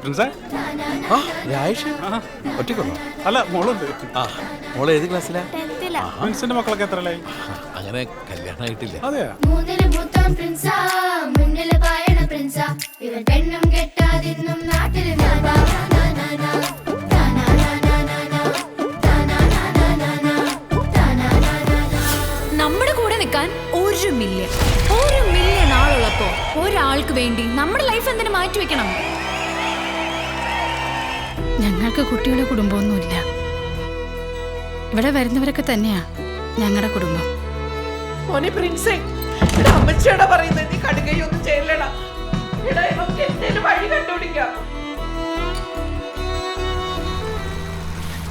പ്രിൻസേ ഒറ്റയ്ക്കുള്ളോ? അല്ല മോളുണ്ട്. മോളെ ഏത് ക്ലാസ്സിലാ? പ്രിൻസിന്റെ മക്കളൊക്കെ എത്രയായി? അങ്ങനെ കല്യാണം ആയിട്ടില്ല. അതെയാ? നമ്മുടെ കൂടെ നിൽക്കാൻ 1 മില്യൺ ആളുള്ളപ്പോ ഒരാൾക്ക് വേണ്ടി നമ്മുടെ ലൈഫ് എന്തിനു മാറ്റിവെക്കണം? ഞങ്ങൾക്ക് കുട്ടിയുടെ കുടുംബമൊന്നുമില്ല. ഇവിടെ വരുന്നവരൊക്കെ തന്നെയാ ഞങ്ങളുടെ കുടുംബം. മോനെ പ്രിൻസേ, അമ്മച്ചിയോടാ പറയുന്നത്, നീ കടുകയൊന്നും ചെയ്യലടാ. നമുക്ക് എന്തേലും വഴി കണ്ടുപിടിക്കാം.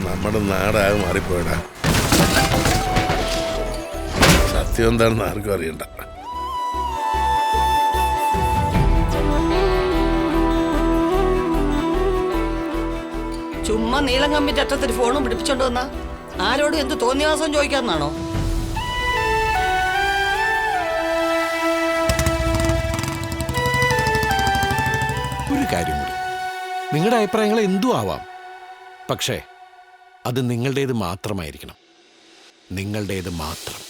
നമ്മുടെ നാടാകെ മാറിപ്പോയടാ. സത്യം എന്താണെന്ന് ആർക്കും അറിയണ്ട. ചുമ്മാ നീളം കമ്പിന്റെ അറ്റത്തൊരു ഫോണും പിടിപ്പിച്ചോണ്ട് വന്ന ആരോടും എന്ത് തോന്നിയാസം ചോദിക്കാന്നാണോ? ഒരു കാര്യം കൂടി, നിങ്ങളുടെ അഭിപ്രായങ്ങൾ എന്തും ആവാം, പക്ഷേ അത് നിങ്ങളുടേത് മാത്രമായിരിക്കണം. നിങ്ങളുടേത് മാത്രം.